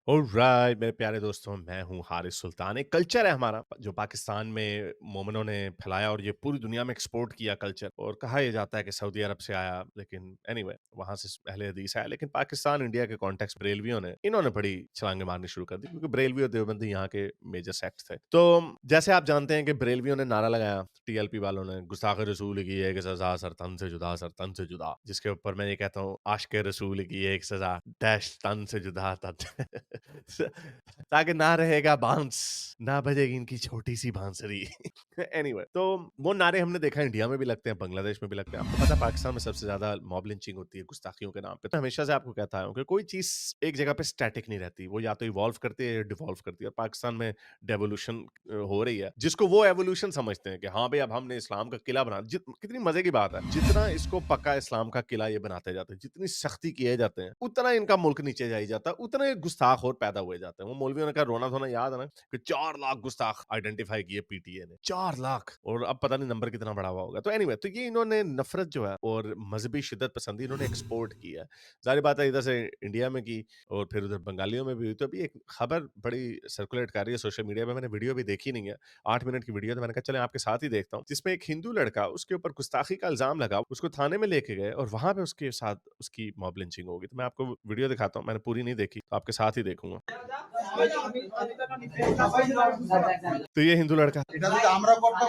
Alright मेरे प्यारे दोस्तों, मैं हूँ हारिस सुल्तान। एक कल्चर है हमारा जो पाकिस्तान में मोमिनों ने फैलाया और ये पूरी दुनिया में एक्सपोर्ट किया कल्चर। और कहा यह जाता है कि सऊदी अरब से आया, लेकिन एनीवे वहां से अहले हदीस आया। लेकिन पाकिस्तान इंडिया के कॉन्टेक्स्ट बरेलवियों ने इन्होंने बड़ी छलांगे मारनी शुरू कर दी, क्योंकि बरेलवी और देवबंदी यहाँ के मेजर सेक्ट थे। तो जैसे आप जानते हैं कि बरेलवियों ने नारा लगाया, टीएलपी वालों ने, गुस्ताख रसूल की एक सजा सर तन से जुदा, सर तन से जुदा। जिसके ऊपर मैं ये कहता हूँ, आशिक रसूल की एक सजा डैश तन से जुदा तन ताकि ना रहेगा बांस, ना बजेगी इनकी छोटी सी बांसुरी। एनीवे तो वो नारे हमने देखा इंडिया में भी लगते हैं, बांग्लादेश में भी लगते हैं। आपको पता है पाकिस्तान में सबसे ज्यादा मॉब लिंचिंग होती है गुस्ताखियों के नाम पे। तो हमेशा से आपको कहता हूँ कि कोई चीज एक जगह पे स्टैटिक नहीं रहती, वो या तो इवॉल्व करती है या डिवॉल्व करती है। और पाकिस्तान में डेवोल्यूशन हो रही है, जिसको वो एवोल्यूशन समझते हैं कि हाँ भाई अब हमने इस्लाम का किला बना। कितनी मजे की बात है, जितना इसको पक्का इस्लाम का किला ये बनाते जाते हैं, जितनी सख्ती किए जाते हैं, उतना इनका मुल्क नीचे जाई जाता है, उतने गुस्ताख और पैदा हुए जाते हैं। वो मौलवियों ने कहा, रोना धोना याद है ना, कि 4 लाख गुस्ताख आइडेंटिफाई किए पीटीए ने, 4 लाख। और अब पता नहीं नंबर कितना बड़ा हुआ होगा। तो एनीवे, तो ये इन्होंने नफरत जो है और मजहबी शिद्दत पसंदी इन्होंने एक्सपोर्ट की है। जाहिर बात है इधर से इंडिया में की और फिर उधर बंगालियों में भी हुई। तो अभी एक खबर बड़ी सर्कुलेट कर रही है सोशल मीडिया में, मैंने वीडियो भी देखी नहीं है, 8 मिनट की वीडियो। तो मैंने कहा चले आपके साथ ही देखता हूँ, जिसमें एक हिंदू लड़का, उसके ऊपर गुस्ताखी का इल्जाम लगा, उसको थाने में लेके गए और वहां पे उसके साथ उसकी मॉब लिंचिंग होगी। तो मैं आपको वीडियो दिखाता हूँ, मैंने पूरी नहीं देखी, तो आपके साथ ही देखूंगा। तो ये हिंदू लड़का,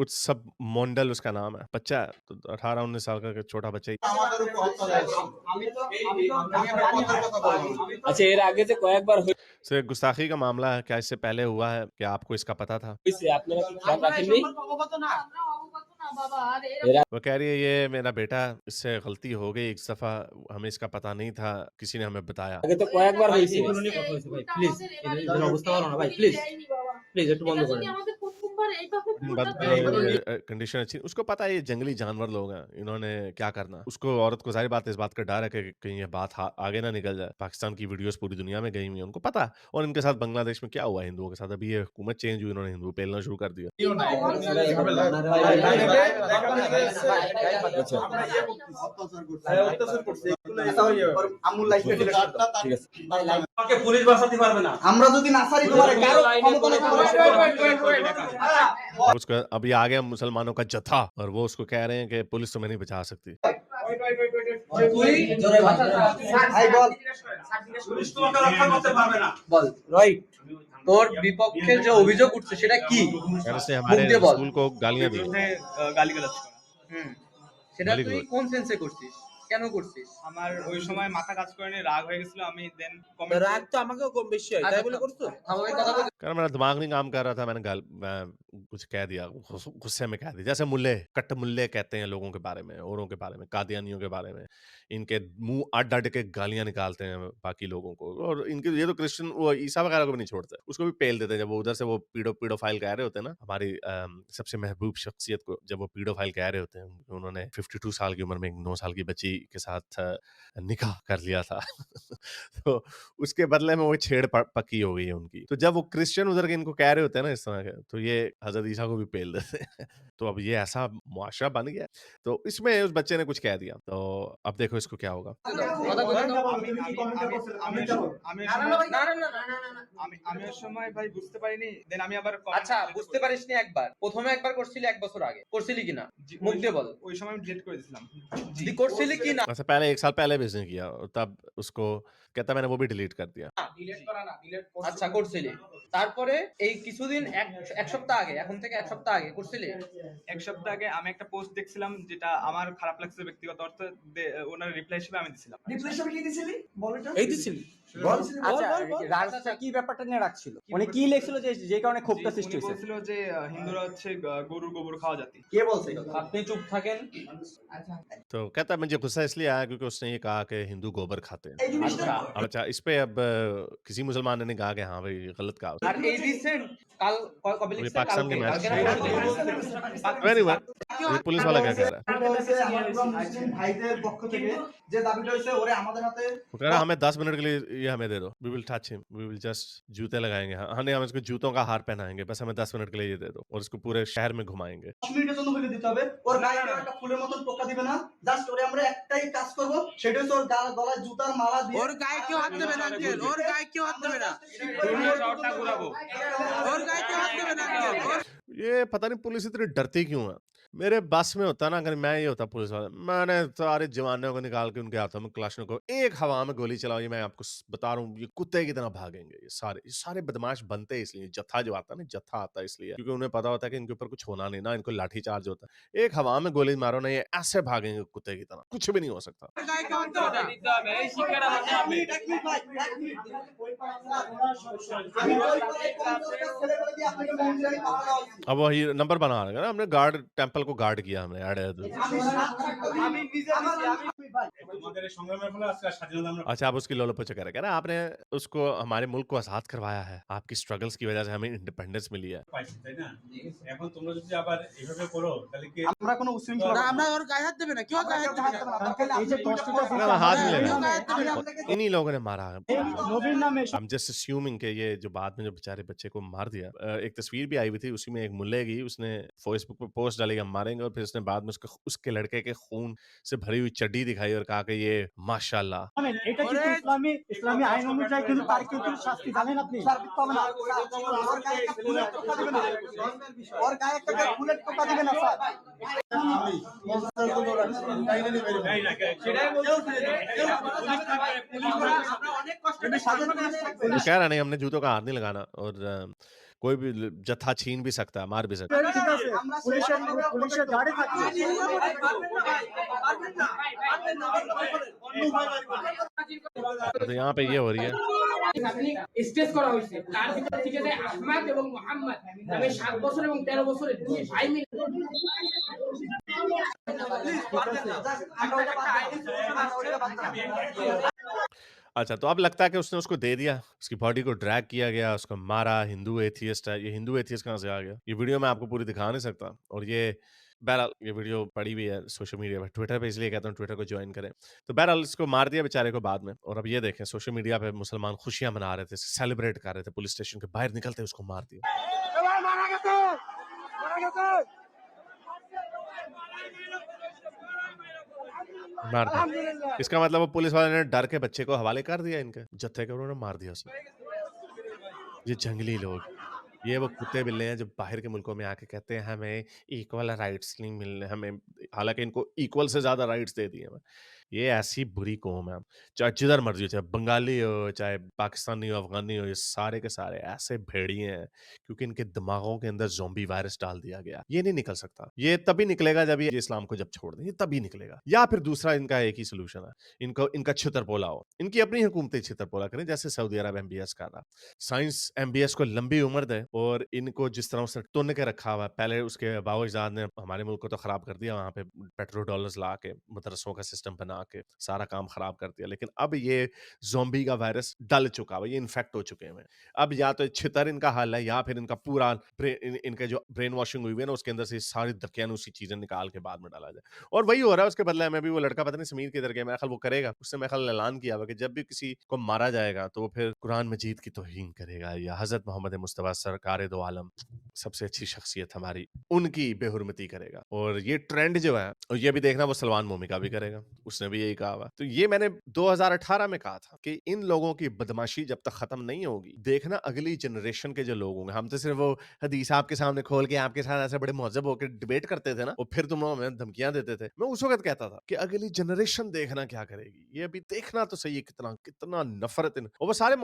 उत्सव मंडल उसका नाम है, बच्चा है, तो 18-19 साल का छोटा बच्चा ही। আচ্ছা এর আগে যে কয়েকবার सो ये गुस्ताखी का मामला है, क्या इससे पहले हुआ है? क्या आपको इसका पता था? হয়েছে আপনারা কি খেয়াল রাখেননি? এর वो कह रही है ये मेरा बेटा, इससे गलती हो गई, एक दफा हमें इसका पता नहीं था, किसी ने हमें बताया। আগে তো কয়েকবার হয়েছে। প্লিজ এদের অবস্থা ভালো না ভাই, প্লিজ প্লিজ একটু বন্ধ করেন। कंडीशन अच्छी, उसको पता है ये जंगली जानवर लोग हैं, इन्होंने क्या करना। उसको औरत को जाहिर बात है इस बात का डर है कि कहीं ये बात आगे ना निकल जाए। पाकिस्तान की वीडियोस पूरी दुनिया में गई हुई है, उनको पता है। और इनके साथ बांग्लादेश में क्या हुआ हिंदुओं के साथ, अभी ये हुकूमत चेंज हुई, इन्होंने हिंदू पेलना शुरू कर दिया। পুলিশ বাঁচাতে পারবে না, আমরা যদি না সারি তোমার কারো उसका अभी आ गया मुसलमानों का जत्था और वो उसको कह रहे हैं कि पुलिस तुम्हें नहीं बचा सकती। তোর বিপক্ষে যে অভিযোগ উঠছে সেটা কি? से हमारे स्कूल को गालियां दी, গালিগালাজ করা। সেটা गाली তুই কোন সেন্সে করছিস, কেন করছিস? আমার ওই সময় মাথা কাজ করেনি, রাগ হয়ে গেছিল। আমি দেন রাগ তো আমাকেও কম বেশি হয়, তাই বলে করছো? আমাকে কথা বল। कह रहा मेरा दिमाग नहीं काम कर रहा था, मैं कुछ कह दिया, गुस्से में कह दिया। जैसे मुल्ले, कट्ट मुल्ले कहते हैं लोगों के बारे में, औरों के बारे में, कादियानियों के बारे में, इनके मुंह अड्ड अड्ड के गालियां निकालते हैं बाकी लोगों को। और इनके ये तो क्रिश्चियन, वो ईसा वगैरह को भी नहीं छोड़ते, उसको भी पेल देते हैं। जब वो उधर से वो पीडोफाइल कह रहे होते हैं ना, हमारी सबसे महबूब शख्सियत को जब वो पीडोफाइल कह रहे होते हैं, उन्होंने 52 साल की उम्र में एक 9 साल की बच्ची के साथ निकाह कर लिया था। तो उसके बदले में वो छेड़ पक्की हो गई है उनकी। तो जब वो क्रिश्चियन उधर के इनको कह रहे होते हैं ना इस तरह के, तो ये हजरत ईसा को भी पेल देते हैं। तो अब ये ऐसा मुआशरा बन गया। तो इसमें उस बच्चे ने कुछ कह दिया, तो अब देखो इसको क्या होगा। আমি ওই সময় ভাই বুঝতে পারিনি। দেন আমি আবার আচ্ছা বুঝতে পারিসনি একবার, প্রথমে একবার করছিলি 1 বছর আগে, করছিলি কিনা মুখ দিয়ে বল। ওই সময় আমি ডিলিট করে দিয়েছিলাম। তুই করছিলি কিনা? अच्छा पहले 1 साल पहले भी इसने किया, और तब उसको कहता मैंने वो भी डिलीट कर दिया। ডিলিট করা না, ডিলিট আচ্ছা করছিলি। তারপরে এই কিছুদিন এক সপ্তাহ আগে, এখন থেকে 1 সপ্তাহ আগে করছিলি। এক সপ্তাহ আগে আমি একটা পোস্ট দেখছিলাম যেটা আমার খারাপ লাগছে ব্যক্তিগত অর্থে, ওনার রিপ্লাই হিসেবে আমি দিছিলাম। রিপ্লাই হিসেবে কি দিছিলি? বল এটা। এই দিছিলি। বল। আচ্ছা রাজটা কি ব্যাপারটা নিয়ে রাখছিল, মানে কি লেখছিল যে কারণে ক্ষোভটা সৃষ্টি হয়েছে? বলছিল যে হিন্দুরা হচ্ছে গরুর গোবর খাওয়া জাতি। কে বলছে? আপনি চুপ থাকেন। तो कहता मुझे गुस्सा इसलिए आया क्योंकि उसने ये कहा कि हिंदू गोबर खाते हैं। अच्छा इस पे अब किसी मुसलमान ने कहा कि हाँ भाई गलत कहा। আর এই রিসেন্ট কাল কবে লিখছে? पाकिस्तान के मैच কালকে वेरी वेल। কি ये पुलिस वाला क्या कह रहा है? ভাইদের পক্ষ থেকে যে দাবিটা হয়েছে ওরে আমাদের হাতে वो कह रहा है हमें 10 मिनट के लिए ये हमें दे दो, we will touch him, we will just जूते लगाएंगे, हाँ नहीं हम इसको जूतों का हार पहनाएंगे, बस हमें 10 मिनट के लिए ये दे दो और इसको पूरे शहर में घुमाएंगे। 10 মিনিটের জন্য হইলে দিতে হবে ওর গায়ে কেউ একটা ফুলের মতন টোকা দিবে না জাস্ট ওরে আমরা একটাই কাজ করব সেটা হচ্ছে ওর গলায় জুতার মালা দিয়ে ওর গায়ে কেউ হাত দেবে না আঙ্কেল ওর গায়ে কেউ হাত দেবে না ওর গায়ে কেউ হাত দেবে না আঙ্কেল ये पता नहीं पुलिस इतनी डरती क्यों है। मेरे बस में होता ना, अगर मैं ये होता पुलिस वाला, मैंने सारे जवानों को निकाल के उनके हाथों में क्लाशनिकोव एक हवा में गोली चलाओ, ये मैं आपको बता रहा हूँ, ये कुत्ते की तरह भागेंगे। ये सारे बदमाश बनते हैं इसलिए, जत्था जो आता है ना, जत्था आता है इसलिए क्योंकि उन्हें पता होता है कि इनके ऊपर कुछ होना नहीं, ना इनको लाठी चार्ज होता है। एक हवा में गोली मारो ना, ये ऐसे भागेंगे कुत्ते की तरह, कुछ भी नहीं हो सकता। ওর গায়ে কেউ হাত দেবে না अब वही नंबर बना रहे हैं ना, हमने गार्ड टेम्पल को गार्ड किया हमने अच्छा आप उसकी लोलो पोछे कह रहे हैं आपने उसको हमारे मुल्क को आजाद करवाया है, आपकी स्ट्रगल्स की वजह से हमें इंडिपेंडेंस मिली है। আমরা কোনো উশৃঙ্খলা না আমরা ওর গায়ে হাত দেবে না কেউ গায়ে হাত দেবে না এই যে কষ্টটা ना, हाथ কেউ मिलेगा, গায়ে हाथ देবে ना इन्हीं लोगों ने मारा है। নবীর নামে I'm just assuming कि ये जो बाद में जो बेचारे बच्चे को मार दिया, एक तस्वीर भी आई हुई थी, उसी में एक मुल्ले की उसने फेसबुक पे पोस्ट डाली हम मारेंगे, और फिर उसने बाद में उसके लड़के के खून से भरी हुई चड्डी दिखाई और कहा कि ये माशाल्लाह। এটা কিন্তু ইসলামী আইন অনুযায়ী কিন্তু তার কিন্তু শাস্তি জানেন আপনি হবে না ওর গায়ে একটা ফুলের টোকা দিবে না ওর গায়ে একটা ফুলের টোকা দিবে না স্যার वो कह रहा नहीं हमने जूतों का हाथ नहीं लगाना, और कोई भी जत्था छीन भी सकता है, मार भी सकता है। পুলিশের গাড়ি থাকছে तो यहाँ पे ये हो रही है। স্টেজ করা হয়েছে তার ভিতর থেকে যে আহমদ এবং মোহাম্মদ নামে 7 বছর এবং 13 বছরের দুই ভাই মিলে अच्छा तो अब लगता है कि उसने उसको दे दिया, उसकी बॉडी को ड्रैग किया गया, उसको मारा। हिंदू एथियस्ट है, ये हिंदू एथियस्ट कहाँ से आ गया? ये वीडियो मैं आपको पूरी दिखा नहीं सकता, और ये बहरहाल ये वीडियो पड़ी हुई है सोशल मीडिया पर, ट्विटर पे, इसलिए कहता हूँ ट्विटर को ज्वाइन करें। तो बहरहाल इसको मार दिया बेचारे को बाद में, और अब ये देखें सोशल मीडिया पे मुसलमान खुशियां मना रहे थे, सेलिब्रेट कर रहे थे, पुलिस स्टेशन के बाहर निकलते उसको मार दिया। मार दिया। इसका मतलब वो पुलिस वाले ने डर के बच्चे को हवाले कर दिया इनके जत्थे के, उन्होंने मार दिया उसे। ये जंगली लोग, ये वो कुत्ते बिल्ले हैं जो बाहर के मुल्कों में आके कहते हैं हमें इक्वल राइट्स नहीं मिल रहे, हमें, हालांकि इनको इक्वल से ज्यादा राइट्स दे दिए हैं। ये ऐसी बुरी कौम है, चाहे जिधर मर्जी हो, चाहे बंगाली हो, चाहे पाकिस्तानी हो, अफगानी हो, ये सारे के सारे ऐसे भेड़िए हैं क्योंकि इनके दिमागों के अंदर ज़ोंबी वायरस डाल दिया गया। ये नहीं निकल सकता, ये तभी निकलेगा जब ये इस्लाम को जब छोड़ दें, ये तभी निकलेगा। या फिर दूसरा इनका एक ही सोल्यूशन है, इनका छितरपोला हो, इनकी अपनी हुकूमतें छितरपोला करें, जैसे सऊदी अरब MBS कर रहा। साइंस MBS को लंबी उम्र दे, और इनको जिस तरह उसने तुन के रखा हुआ है, पहले उसके बावजदाद ने हमारे मुल्क को तो खराब कर दिया, वहाँ पे पेट्रो डॉलर्स ला के मदरसों का सिस्टम बना के सारा काम खराब कर दिया, लेकिन अब ये ज़ोंबी का वायरस डल चुका है, ये इन्फेक्ट हो चुके हैं। अब या तो छितर इनका हल है, या फिर इनका पूरा इनके जो ब्रेन वॉशिंग हुई है ना, उसके अंदर से सारी दकियानूसी चीजें निकाल के बाद में डाला जाए, और वही हो रहा है उसके बदले में भी। वो लड़का पता नहीं समीर किधर गया, मेरा ख्याल वो करेगा, उसने मेरा ख्याल ऐलान किया हुआ कि जब भी किसी को मारा जाएगा तो वो फिर कुरान मजीद की तौहीन करेगा, या हजरत मोहम्मद मुस्तफा सरकार दो आलम, सबसे अच्छी शख्सियत हमारी, उनकी बेहुरमती करेगा। और ये ट्रेंड जो है, और ये भी देखना वो सलमान मोमी का भी करेगा, उसने भी यही कहा हुआ। तो ये मैंने 2018 में कहा था कि इन लोगों की बदमाशी जब तक खत्म नहीं होगी, देखना अगली जनरेशन के जो लोग होंगे, हम तो सिर्फ वो हदीस आपके सामने खोल के आपके साथ ऐसे बड़े मुहज्जब होकर डिबेट करते थे ना, और फिर तुम हमें धमकियां देते थे। मैं उस वक्त कहता था कि अगली जनरेशन देखना क्या करेगी, ये अभी देखना तो सही है कितना कितना नफरत। और वो सारे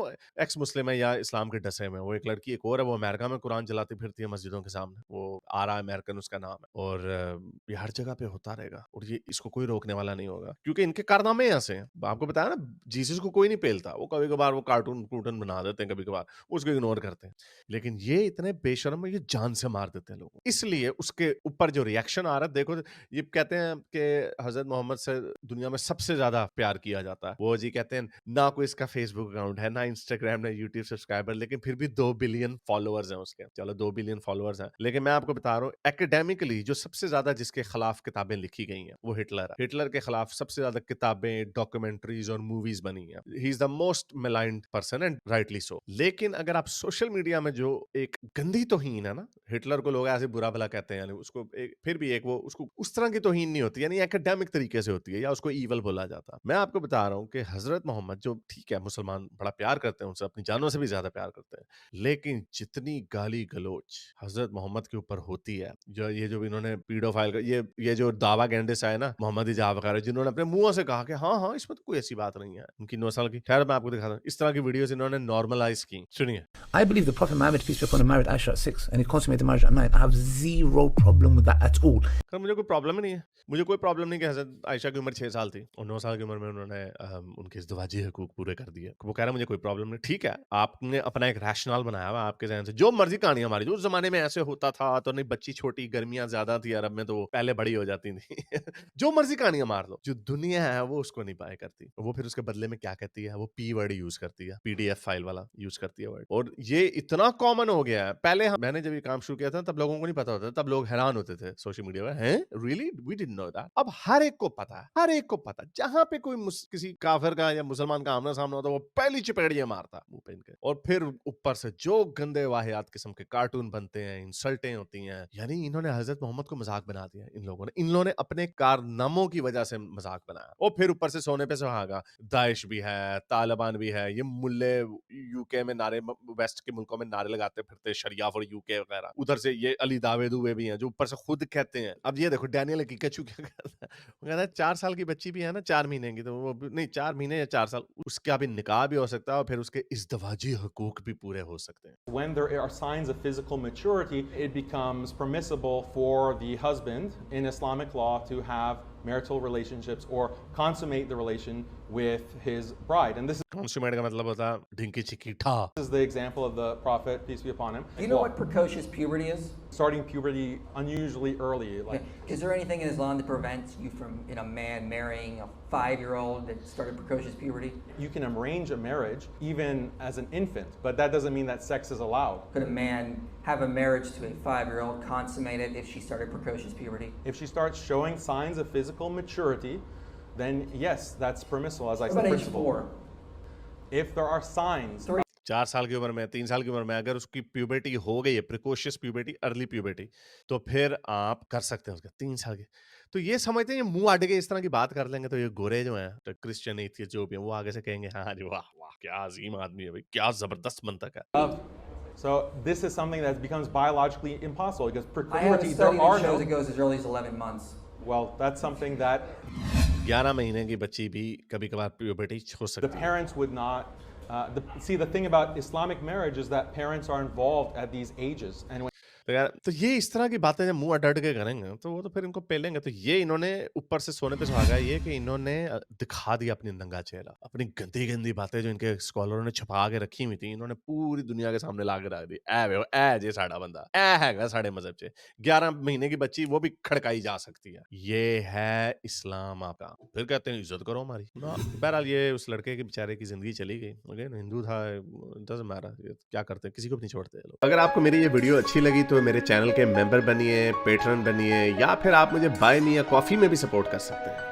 एक्स मुस्लिम है या इस्लाम के डसे में। वो एक लड़की एक और है, वो अमेरिका में कुरान जलाती फिरती है मस्जिदों के सामने, वो आरा अमेरिकन उसका नाम है, और ये हर जगह पे होता रहेगा, और ये इसको कोई रोकने वाला नहीं होगा, क्योंकि इनके कारनामे ऐसे हैं। आपको बताया ना, जीसस को कोई नहीं पेलता, वो कभी कभार वो कार्टून बना देते हैं, कभी कभार उसको इग्नोर करते हैं, लेकिन ये इतने बेशर्म है, ये जान से मार देते हैं लोगों। इसलिए उसके ऊपर जो रिएक्शन आ रहा है, देखो ये कहते हैं कि हजरत मोहम्मद से दुनिया में सबसे ज्यादा प्यार किया जाता है। वो जी कहते हैं ना कोई इसका फेसबुक अकाउंट है, ना इंस्टाग्राम, ना यूट्यूब सब्सक्राइबर, लेकिन फिर भी 2 बिलियन फॉलोअर्स हैं उसके। चलो 2 बिलियन मिलियन फॉलोअर्स हैं, लेकिन मैं आपको बता रहा हूँ एकेडमिकली जो सबसे ज्यादा जिसके खिलाफ किताबें लिखी गई हैं वो हिटलर है। हिटलर के खिलाफ सबसे ज्यादा किताबें, डॉक्यूमेंट्रीज और मूवीज बनी हैं। He is the most maligned person and rightly so. लेकिन अगर आप सोशल मीडिया में जो एक गंदी तौहीन है ना, हिटलर को लोग ऐसे बुरा भला कहते हैं, यानी उसको फिर भी एक वो उसको उस तरह की तौहीन नहीं होती, यानी एकेडमिक तरीके से होती है, या उसको ईवल बोला जाता है। मैं आपको बता रहा हूँ कि हजरत मोहम्मद जो ठीक है मुसलमान बड़ा प्यार करते हैं, उनसे अपनी जानों से भी ज्यादा प्यार करते हैं, लेकिन जितनी गाली गलोच हजरत मोहम्मद के ऊपर होती है, जो इन्होंने पीडोफाइल का ये जो दावा गैंडिस आए ना, मोहम्मद इजाब वगैरह, जिन्होंने अपने मुंह से कहा कि हाँ इसमें तो कोई ऐसी बात नहीं है, उनकी 9 साल की, खैर मैं आपको दिखाता हूँ, इस तरह की वीडियोस इन्होंने नॉर्मलाइज की। सुनिए। I believe the Prophet Muhammad, peace be upon him, married Aisha at 6 and he consummated marriage at 9. I have zero problem with that at all. मुझे कोई प्रॉब्लम ही नहीं है, मुझे कोई प्रॉब्लम नहीं कि हज़रत आयशा की उम्र 6 साल थी और 9 साल की उम्र में उन्होंने उनके इज़्दिवाजी हकूक पूरे कर दिए। वो कह रहा है मुझे कोई प्रॉब्लम नहीं। ठीक है, आपने अपना एक रैशनल बनाया हुआ आपके ज़हन से, जो मर्जी कहानी हमारी, जो उस जमाने में ऐसे होता था, तो नहीं बच्ची छोटी, गर्मियां ज्यादा थी अरब में तो पहले बड़ी हो जाती थी जो मर्जी कहानियां मार लो, जो दुनिया है वो उसको नहीं पाए करती। वो फिर उसके बदले में क्या कहती है, वो पी वर्ड यूज करती है, पीडीएफ फाइल वाला यूज करती है वर्ड, और ये इतना कॉमन हो गया है। पहले मैंने जब ये काम शुरू किया था तब लोगों को नहीं पता होता, तब लोग हैरान होते थे सोशल मीडिया में, हैं really we didn't know that. अब हर एक को पता है, हर एक को पता, जहां पे कोई किसी काफिर का या मुसलमान का आमना सामना होता, वो पहली चपेड़ियां मारता मुंह पे इनके, और फिर ऊपर से जो गंदे वाहियात किस्म के कार्टून बनते हैं, इंसल्टें होती हैं। यानी इन्होंने हजरत मोहम्मद को मजाक बना दिया इन लोगों ने, इन लोगों ने अपने कारनामों की वजह से मजाक बनाया, और फिर ऊपर से सोने पे सुहागा, दाइश भी है, तालिबान भी है, ये मुल्ले यूके में नारे, वेस्ट के मुल्कों में नारे लगाते फिरते, शरिया फॉर यूके वगैरह, उधर से ये अली दावे दुवे भी हैं जो ऊपर से खुद कहते हैं। अब ये देखो डैनियल हकीकचू क्या कहता है, वो कहता है 4 साल की बच्ची भी है ना, 4 महीने की, तो वो नहीं 4 महीने या 4 साल, उसका भी निकाह भी हो सकता है और फिर उसके इज़्दिवाजी हुकूक भी पूरे हो सकते हैं। When there are signs of physical maturity, it becomes permissible for the husband in Islamic law to have marital relationships or consummate the relation with his bride. And this consummate का मतलब होता है ढिंकी चिक्की ठा। is the example of the Prophet, peace be upon him. You know what precocious puberty is? Starting puberty unusually early. Like, is there anything in Islam that prevents you from, a man marrying a 5-year-old that started precocious puberty? You can arrange a marriage even as an infant, but that doesn't mean that sex is allowed. Could a man have a marriage to a 5-year-old, consummate it if she started precocious puberty? If she starts showing signs of physical maturity, then yes, that's permissible, as I said. What about age 4? If there are signs. 4 साल की उम्र में, 3 साल की उम्र में अगर उसकी प्यूबर्टी हो गई है, प्रिकॉशियस प्यूबर्टी, अर्ली प्यूबर्टी, तो फिर आप कर सकते हैं उसका 3 साल के। तो ये समझते हैं, ये मुंह आड़ के इस तरह की बात कर लेंगे तो ये गोरे जो हैं, तो क्रिश्चियन एथियस्ट जो भी हैं, वो आगे से कहेंगे हाँ जी वाह वाह क्या अजीम आदमी है भाई, क्या जबरदस्त मंतक है। So this is something that becomes biologically impossible because I have a puberty, study there are that shows no. it goes as early as 11 months. Well, that's something that 11 महीने की बच्ची भी कभी कभार प्यूबर्टी हो the सकती है। parents would not. See, the thing about Islamic marriage is that parents are involved at these ages, and when तो ये इस तरह की बातें जब मुंह अडट के करेंगे तो वो तो फिर इनको पेलेंगे। तो ये इन्होंने ऊपर से सोने पे सुहागा ये कि इन्होंने दिखा दिया अपनी नंगा चेहरा, अपनी गंदी गंदी बातें जो इनके स्कॉलरों ने छुपा के रखी हुई थी, इन्होंने पूरी दुनिया के सामने ला के रख दी। ए जे साड़ा बंदा ए हैगा साढ़े मजहब से, 11 महीने की बच्ची वो भी खड़काई जा सकती है। ये है इस्लाम आपका। फिर कहते हैं इज्जत करो हमारी। बहरहाल ये उस लड़के के बेचारे की जिंदगी चली गई, हिंदू था, क्या करते, किसी को भी नहीं छोड़ते लोग। अगर आपको मेरी ये वीडियो अच्छी लगी तो मेरे चैनल के मेंबर बनिए, पेट्रन बनिए, या फिर आप मुझे बाय मी या कॉफी में भी सपोर्ट कर सकते हैं।